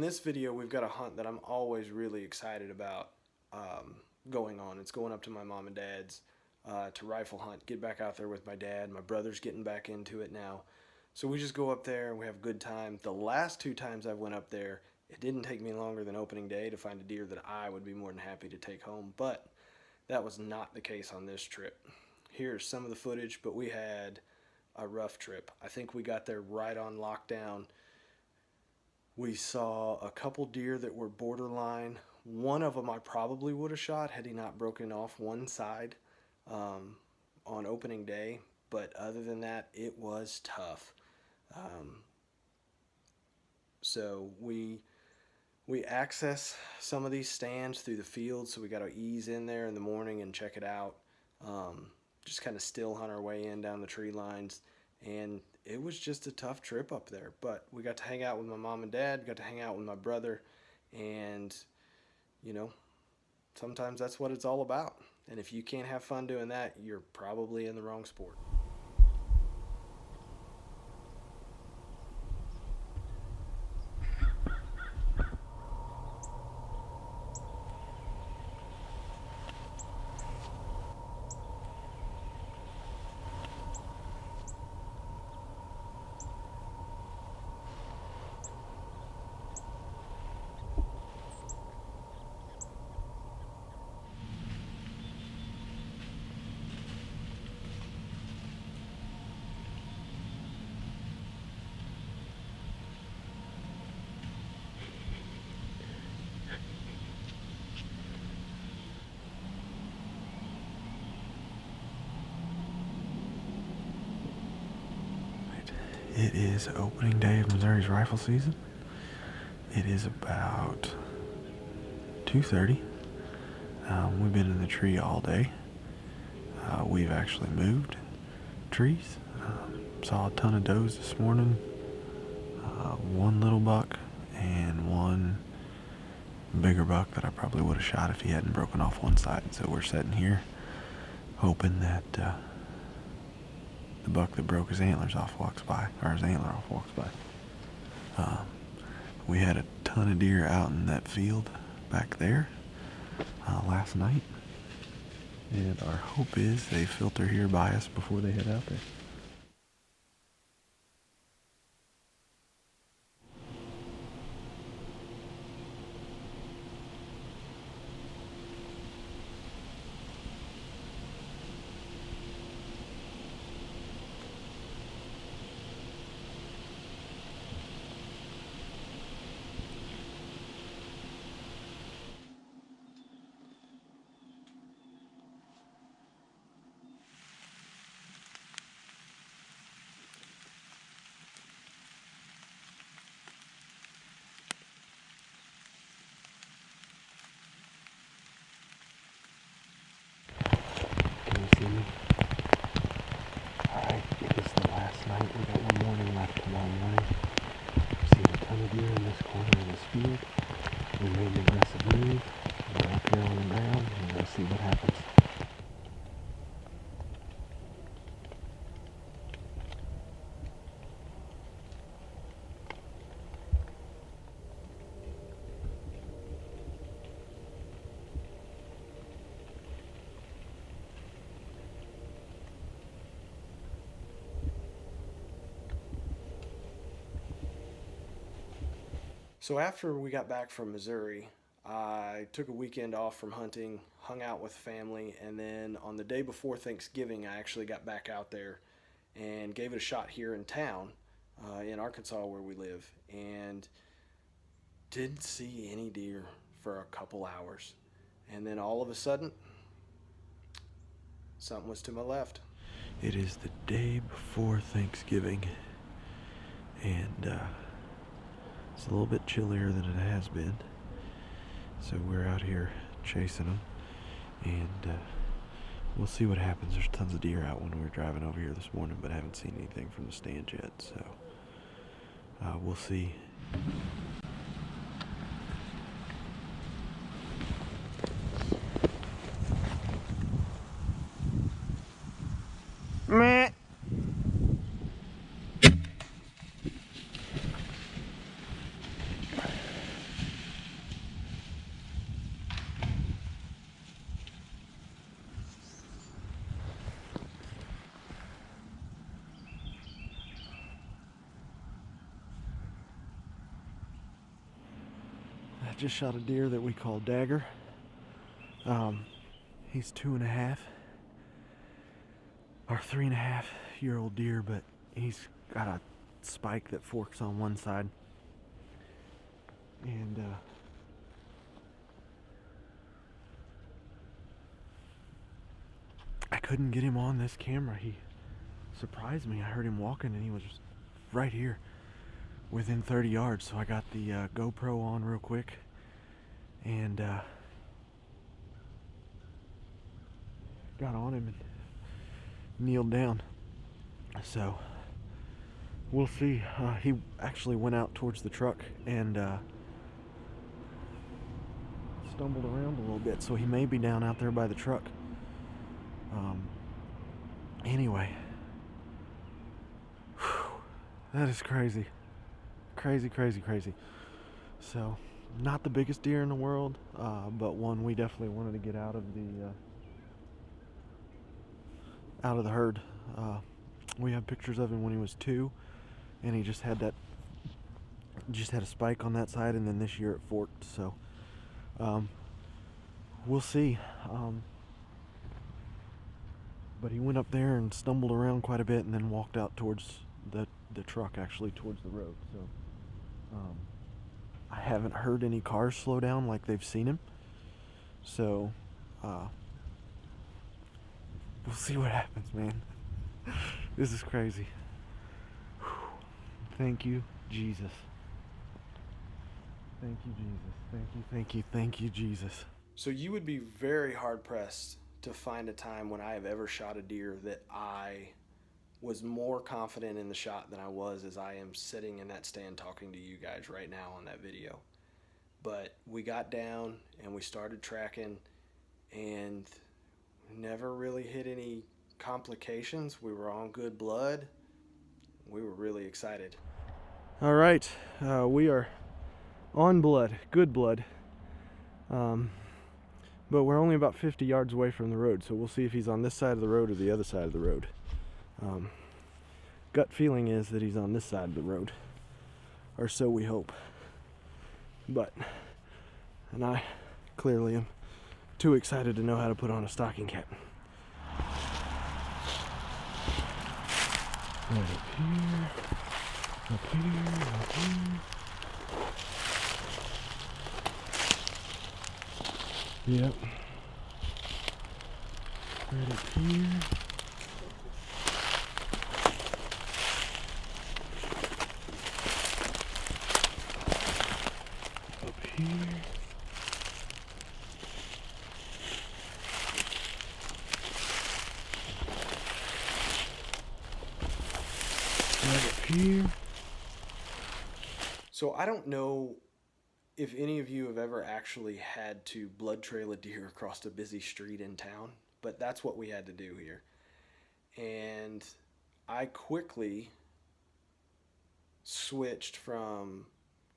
this video, we've got a hunt that I'm always really excited about going on. It's going up to my mom and dad's to rifle hunt, get back out there with my dad. My brother's getting back into it now. So we just go up there and we have a good time. The last 2 times I went up there, it didn't take me longer than opening day to find a deer that I would be more than happy to take home, but that was not the case on this trip. Here's some of the footage, but we had a rough trip. I think we got there right on lockdown. We saw a couple deer that were borderline. One of them I probably would have shot had he not broken off one side on opening day, but other than that, it was tough. So we access some of these stands through the field, so we got to ease in there in the morning and check it out. Just kind of still hunt our way in down the tree lines, and it was just a tough trip up there. But we got to hang out with my mom and dad, got to hang out with my brother, and you know, sometimes that's what it's all about. And if you can't have fun doing that, you're probably in the wrong sport. It is opening day of Missouri's rifle season. It is about 2:30. We've been in the tree all day. We've actually moved trees. Saw a ton of does this morning. One little buck and one bigger buck that I probably would have shot if he hadn't broken off one side. So we're sitting here hoping that the buck that broke his antlers off walks by, or his antler off walks by. We had a ton of deer out in that field back there last night, and our hope is they filter here by us before they head out there. Alright, it is the last night. We got one morning left tomorrow morning. We've seen a ton of deer in this corner of this field. We made an aggressive move. We're up here on the ground and we're going to see what happens. So after we got back from Missouri, I took a weekend off from hunting, hung out with family, and then on the day before Thanksgiving, I actually got back out there and gave it a shot here in town, in Arkansas where we live, and didn't see any deer for a couple hours. And then all of a sudden, something was to my left. It is the day before Thanksgiving, and it's a little bit chillier than it has been, so we're out here chasing them, and we'll see what happens. There's tons of deer out when we were driving over here this morning, but I haven't seen anything from the stand yet, so we'll see. Meh. just shot a deer that we call Dagger. He's 2.5 or 3.5-year-old deer, but he's got a spike that forks on one side. And I couldn't get him on this camera. He surprised me. I heard him walking and he was just right here within 30 yards. So I got the GoPro on real quick and got on him and kneeled down. So we'll see. He actually went out towards the truck and stumbled around a little bit, so he may be down out there by the truck. Anyway, that is crazy. Crazy. So, not the biggest deer in the world, but one we definitely wanted to get out of the herd. We have pictures of him when he was 2, and he just had a spike on that side, and then this year it forked. So, we'll see. But he went up there and stumbled around quite a bit, and then walked out towards the truck, actually towards the road. So, I haven't heard any cars slow down like they've seen him. So, we'll see what happens, man. This is crazy. Thank you, Jesus. Thank you, Jesus. Thank you, Jesus. So you would be very hard-pressed to find a time when I have ever shot a deer that I was more confident in the shot than I was as I am sitting in that stand talking to you guys right now on that video. But we got down and we started tracking and never really hit any complications. We were on good blood. We were really excited. All right, we are on blood, good blood. But we're only about 50 yards away from the road, so we'll see if he's on this side of the road or the other side of the road. Gut feeling is that he's on this side of the road, or so we hope. And I clearly am too excited to know how to put on a stocking cap. Right up here, up here, up here. Yep. Right up here. Up here. Right up here. So I don't know if any of you have ever actually had to blood trail a deer across a busy street in town, but that's what we had to do here. And I quickly switched from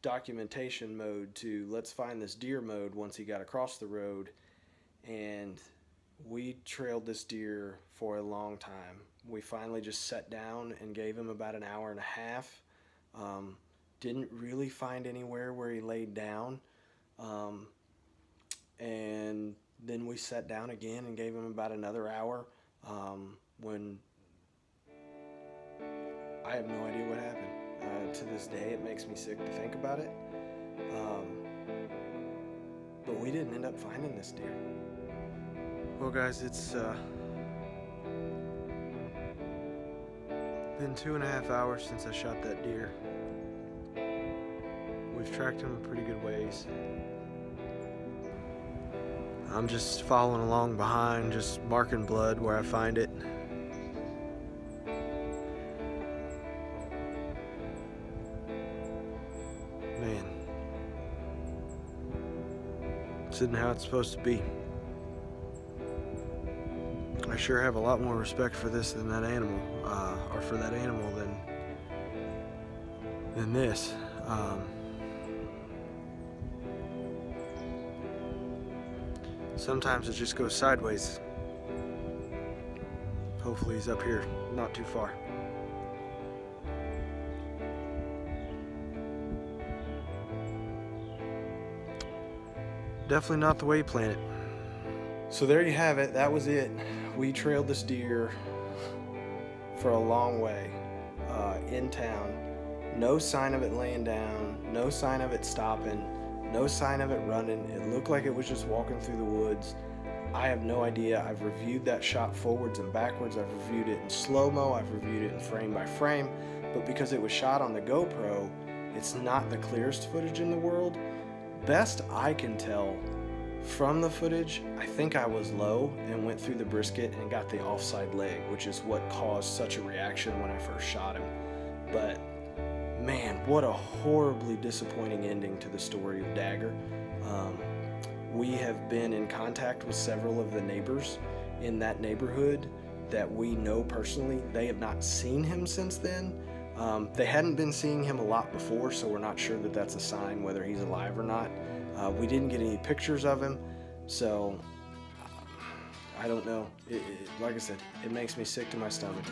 documentation mode to let's find this deer mode once he got across the road, and we trailed this deer for a long time. We finally just sat down and gave him about an hour and a half. Didn't really find anywhere where he laid down. And then we sat down again and gave him about another hour, when I have no idea what happened. To this day, it makes me sick to think about it. But we didn't end up finding this deer. Well, guys, it's been 2.5 hours since I shot that deer. We've tracked him a pretty good ways. I'm just following along behind, just marking blood where I find it. Man, it's isn't how it's supposed to be. I sure have a lot more respect for this than that animal, or for that animal than this. Sometimes it just goes sideways. Hopefully he's up here, not too far. Definitely not the way you plan it. So there you have it. That was it. We trailed this deer for a long way in town. No sign of it laying down. No sign of it stopping. No sign of it running. It looked like it was just walking through the woods. I have no idea. I've reviewed that shot forwards and backwards. I've reviewed it in slow-mo. I've reviewed it in frame by frame. But because it was shot on the GoPro, it's not the clearest footage in the world. Best I can tell from the footage, I think I was low and went through the brisket and got the offside leg, which is what caused such a reaction when I first shot him. But man, what a horribly disappointing ending to the story of Dagger. We have been in contact with several of the neighbors in that neighborhood that we know personally. They have not seen him since then. They hadn't been seeing him a lot before, so we're not sure that that's a sign whether he's alive or not. We didn't get any pictures of him, so I don't know. Like I said, it makes me sick to my stomach.